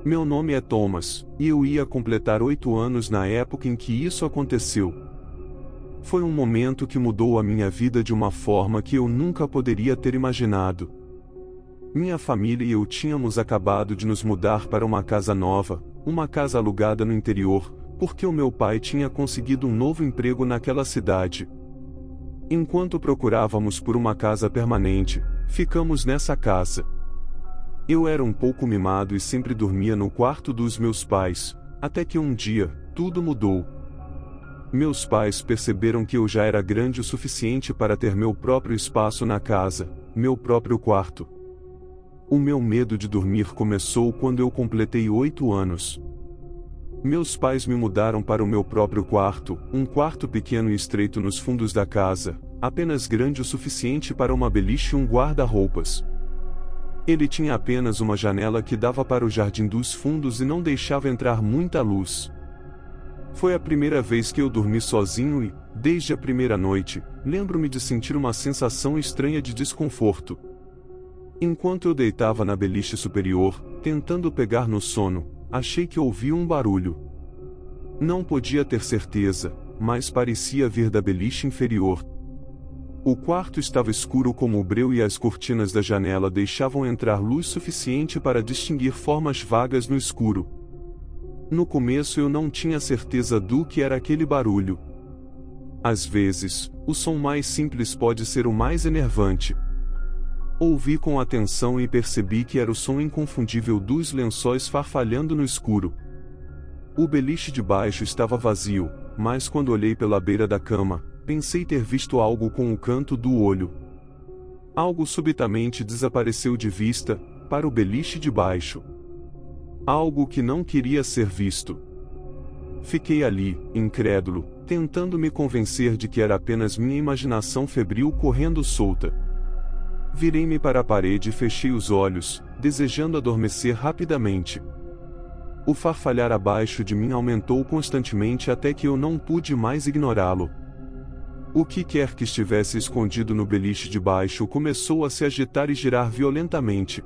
Meu nome é Thomas, e eu ia completar 8 anos na época em que isso aconteceu. Foi um momento que mudou a minha vida de uma forma que eu nunca poderia ter imaginado. Minha família e eu tínhamos acabado de nos mudar para uma casa nova, uma casa alugada no interior, porque o meu pai tinha conseguido um novo emprego naquela cidade. Enquanto procurávamos por uma casa permanente, ficamos nessa casa. Eu era um pouco mimado e sempre dormia no quarto dos meus pais, até que um dia, tudo mudou. Meus pais perceberam que eu já era grande o suficiente para ter meu próprio espaço na casa, meu próprio quarto. O meu medo de dormir começou quando eu completei 8 anos. Meus pais me mudaram para o meu próprio quarto, um quarto pequeno e estreito nos fundos da casa, apenas grande o suficiente para uma beliche e um guarda-roupas. Ele tinha apenas uma janela que dava para o jardim dos fundos e não deixava entrar muita luz. Foi a primeira vez que eu dormi sozinho e, desde a primeira noite, lembro-me de sentir uma sensação estranha de desconforto. Enquanto eu deitava na beliche superior, tentando pegar no sono, achei que ouvi um barulho. Não podia ter certeza, mas parecia vir da beliche inferior. O quarto estava escuro como o breu e as cortinas da janela deixavam entrar luz suficiente para distinguir formas vagas no escuro. No começo eu não tinha certeza do que era aquele barulho. Às vezes, o som mais simples pode ser o mais enervante. Ouvi com atenção e percebi que era o som inconfundível dos lençóis farfalhando no escuro. O beliche de baixo estava vazio, mas quando olhei pela beira da cama, pensei ter visto algo com o canto do olho. Algo subitamente desapareceu de vista, para o beliche de baixo. Algo que não queria ser visto. Fiquei ali, incrédulo, tentando me convencer de que era apenas minha imaginação febril correndo solta. Virei-me para a parede e fechei os olhos, desejando adormecer rapidamente. O farfalhar abaixo de mim aumentou constantemente até que eu não pude mais ignorá-lo. O que quer que estivesse escondido no beliche de baixo começou a se agitar e girar violentamente.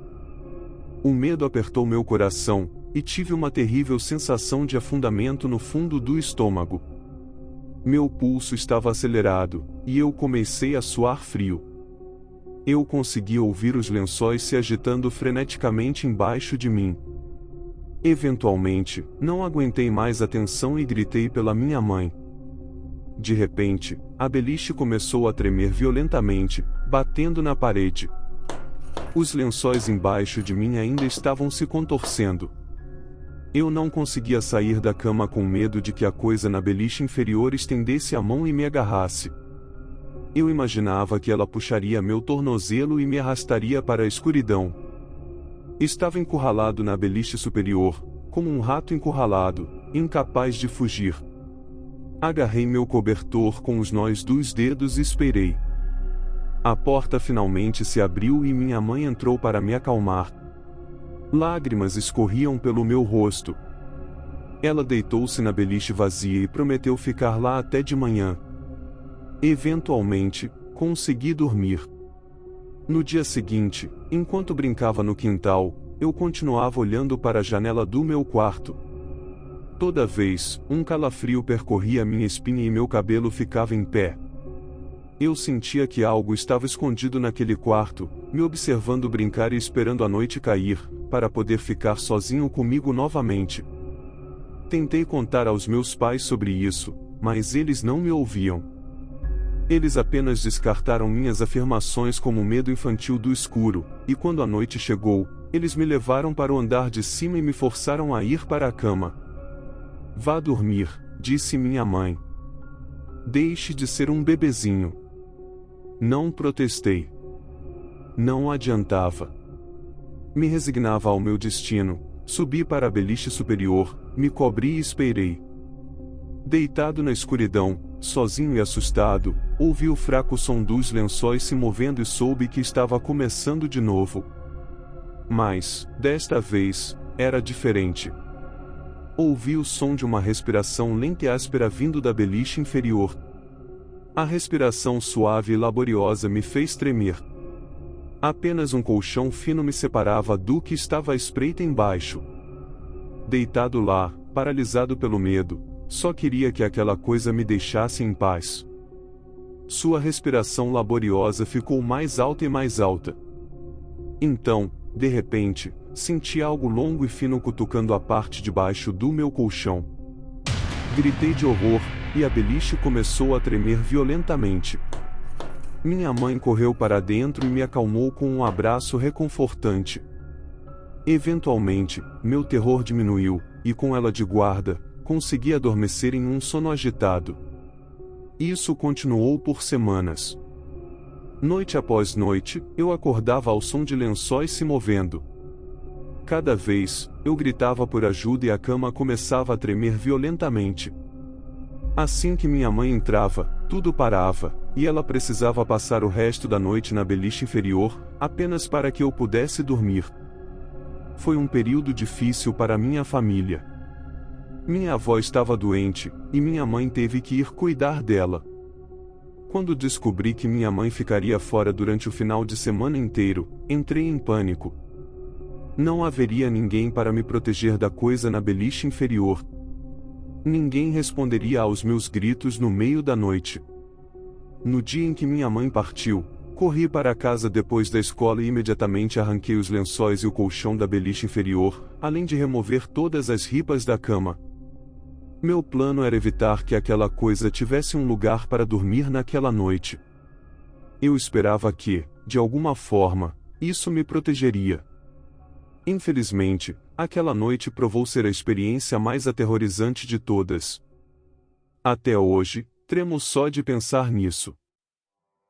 O medo apertou meu coração, e tive uma terrível sensação de afundamento no fundo do estômago. Meu pulso estava acelerado, e eu comecei a suar frio. Eu conseguia ouvir os lençóis se agitando freneticamente embaixo de mim. Eventualmente, não aguentei mais a tensão e gritei pela minha mãe. De repente, a beliche começou a tremer violentamente, batendo na parede. Os lençóis embaixo de mim ainda estavam se contorcendo. Eu não conseguia sair da cama com medo de que a coisa na beliche inferior estendesse a mão e me agarrasse. Eu imaginava que ela puxaria meu tornozelo e me arrastaria para a escuridão. Estava encurralado na beliche superior, como um rato encurralado, incapaz de fugir. Agarrei meu cobertor com os nós dos dedos e esperei. A porta finalmente se abriu e minha mãe entrou para me acalmar. Lágrimas escorriam pelo meu rosto. Ela deitou-se na beliche vazia e prometeu ficar lá até de manhã. Eventualmente, consegui dormir. No dia seguinte, enquanto brincava no quintal, eu continuava olhando para a janela do meu quarto. Toda vez, um calafrio percorria minha espinha e meu cabelo ficava em pé. Eu sentia que algo estava escondido naquele quarto, me observando brincar e esperando a noite cair, para poder ficar sozinho comigo novamente. Tentei contar aos meus pais sobre isso, mas eles não me ouviam. Eles apenas descartaram minhas afirmações como medo infantil do escuro, e quando a noite chegou, eles me levaram para o andar de cima e me forçaram a ir para a cama. Vá dormir, disse minha mãe. Deixe de ser um bebezinho. Não protestei. Não adiantava. Me resignava ao meu destino, subi para a beliche superior, me cobri e esperei. Deitado na escuridão, sozinho e assustado, ouvi o fraco som dos lençóis se movendo e soube que estava começando de novo. Mas, desta vez, era diferente. Ouvi o som de uma respiração lenta e áspera vindo da beliche inferior. A respiração suave e laboriosa me fez tremer. Apenas um colchão fino me separava do que estava à espreita embaixo. Deitado lá, paralisado pelo medo, só queria que aquela coisa me deixasse em paz. Sua respiração laboriosa ficou mais alta e mais alta. Então, de repente, senti algo longo e fino cutucando a parte de baixo do meu colchão. Gritei de horror, e a beliche começou a tremer violentamente. Minha mãe correu para dentro e me acalmou com um abraço reconfortante. Eventualmente, meu terror diminuiu, e com ela de guarda, consegui adormecer em um sono agitado. Isso continuou por semanas. Noite após noite, eu acordava ao som de lençóis se movendo. Cada vez, eu gritava por ajuda e a cama começava a tremer violentamente. Assim que minha mãe entrava, tudo parava, e ela precisava passar o resto da noite na beliche inferior, apenas para que eu pudesse dormir. Foi um período difícil para minha família. Minha avó estava doente, e minha mãe teve que ir cuidar dela. Quando descobri que minha mãe ficaria fora durante o final de semana inteiro, entrei em pânico. Não haveria ninguém para me proteger da coisa na beliche inferior. Ninguém responderia aos meus gritos no meio da noite. No dia em que minha mãe partiu, corri para casa depois da escola e imediatamente arranquei os lençóis e o colchão da beliche inferior, além de remover todas as ripas da cama. Meu plano era evitar que aquela coisa tivesse um lugar para dormir naquela noite. Eu esperava que, de alguma forma, isso me protegeria. Infelizmente, aquela noite provou ser a experiência mais aterrorizante de todas. Até hoje, tremo só de pensar nisso.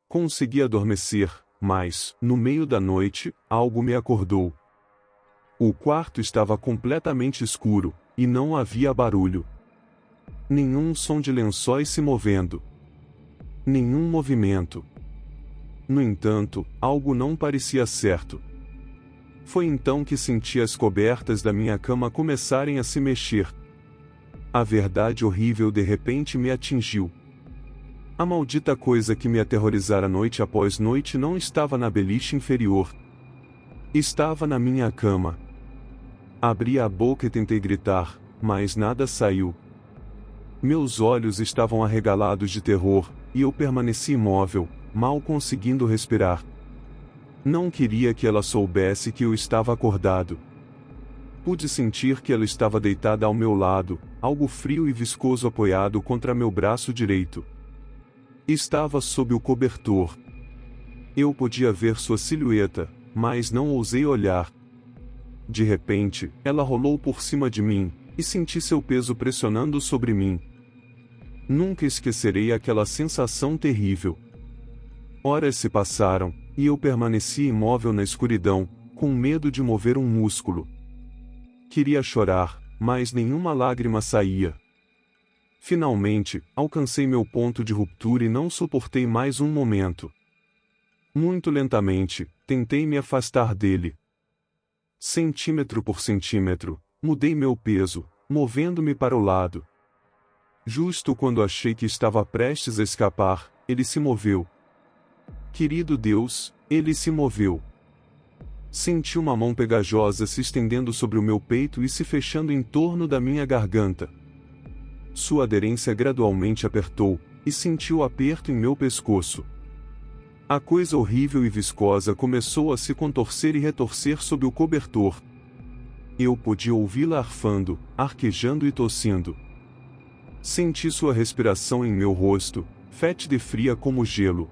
Consegui adormecer, mas, no meio da noite, algo me acordou. O quarto estava completamente escuro, e não havia barulho. Nenhum som de lençóis se movendo. Nenhum movimento. No entanto, algo não parecia certo. Foi então que senti as cobertas da minha cama começarem a se mexer. A verdade horrível de repente me atingiu. A maldita coisa que me aterrorizara noite após noite não estava na beliche inferior. Estava na minha cama. Abri a boca e tentei gritar, mas nada saiu. Meus olhos estavam arregalados de terror, e eu permaneci imóvel, mal conseguindo respirar. Não queria que ela soubesse que eu estava acordado. Pude sentir que ela estava deitada ao meu lado, algo frio e viscoso apoiado contra meu braço direito. Estava sob o cobertor. Eu podia ver sua silhueta, mas não ousei olhar. De repente, ela rolou por cima de mim, e senti seu peso pressionando sobre mim. Nunca esquecerei aquela sensação terrível. Horas se passaram, e eu permaneci imóvel na escuridão, com medo de mover um músculo. Queria chorar, mas nenhuma lágrima saía. Finalmente, alcancei meu ponto de ruptura e não suportei mais um momento. Muito lentamente, tentei me afastar dele. Centímetro por centímetro, mudei meu peso, movendo-me para o lado. Justo quando achei que estava prestes a escapar, ele se moveu. Querido Deus, ele se moveu. Senti uma mão pegajosa se estendendo sobre o meu peito e se fechando em torno da minha garganta. Sua aderência gradualmente apertou, e senti o aperto em meu pescoço. A coisa horrível e viscosa começou a se contorcer e retorcer sob o cobertor. Eu podia ouvi-la arfando, arquejando e tossindo. Senti sua respiração em meu rosto, fétida e fria como gelo.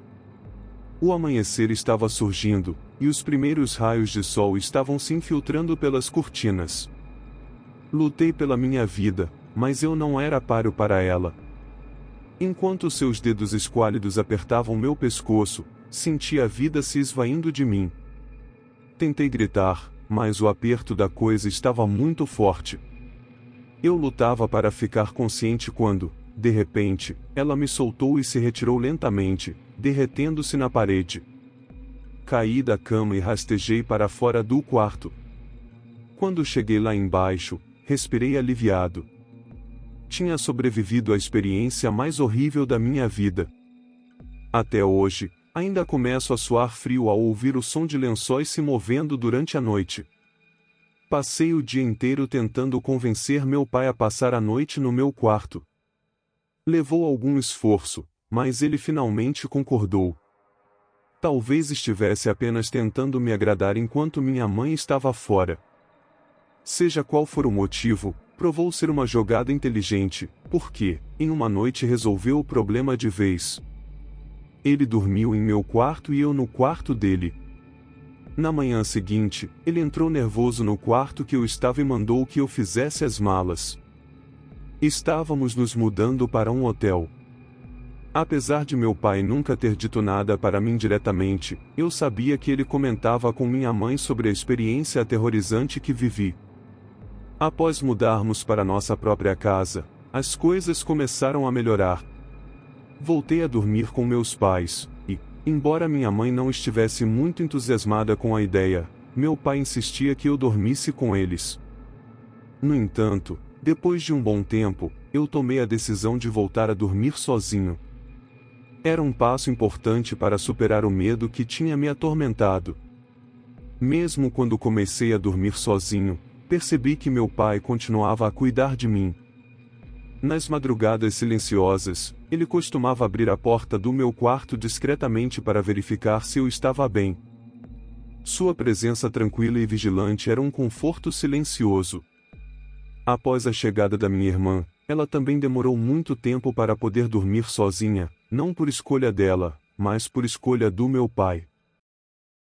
O amanhecer estava surgindo, e os primeiros raios de sol estavam se infiltrando pelas cortinas. Lutei pela minha vida, mas eu não era páreo para ela. Enquanto seus dedos esquálidos apertavam meu pescoço, senti a vida se esvaindo de mim. Tentei gritar, mas o aperto da coisa estava muito forte. Eu lutava para ficar consciente quando, de repente, ela me soltou e se retirou lentamente, derretendo-se na parede. Caí da cama e rastejei para fora do quarto. Quando cheguei lá embaixo, respirei aliviado. Tinha sobrevivido à experiência mais horrível da minha vida. Até hoje, Ainda começo a suar frio ao ouvir o som de lençóis se movendo durante a noite. Passei o dia inteiro tentando convencer meu pai a passar a noite no meu quarto. Levou algum esforço, mas ele finalmente concordou. Talvez estivesse apenas tentando me agradar enquanto minha mãe estava fora. Seja qual for o motivo, provou ser uma jogada inteligente, porque, em uma noite resolveu o problema de vez. Ele dormiu em meu quarto e eu no quarto dele. Na manhã seguinte, ele entrou nervoso no quarto que eu estava e mandou que eu fizesse as malas. Estávamos nos mudando para um hotel. Apesar de meu pai nunca ter dito nada para mim diretamente, eu sabia que ele comentava com minha mãe sobre a experiência aterrorizante que vivi. Após mudarmos para nossa própria casa, as coisas começaram a melhorar. Voltei a dormir com meus pais, e, embora minha mãe não estivesse muito entusiasmada com a ideia, meu pai insistia que eu dormisse com eles. No entanto, depois de um bom tempo, eu tomei a decisão de voltar a dormir sozinho. Era um passo importante para superar o medo que tinha me atormentado. Mesmo quando comecei a dormir sozinho, percebi que meu pai continuava a cuidar de mim. Nas madrugadas silenciosas, ele costumava abrir a porta do meu quarto discretamente para verificar se eu estava bem. Sua presença tranquila e vigilante era um conforto silencioso. Após a chegada da minha irmã, ela também demorou muito tempo para poder dormir sozinha, não por escolha dela, mas por escolha do meu pai.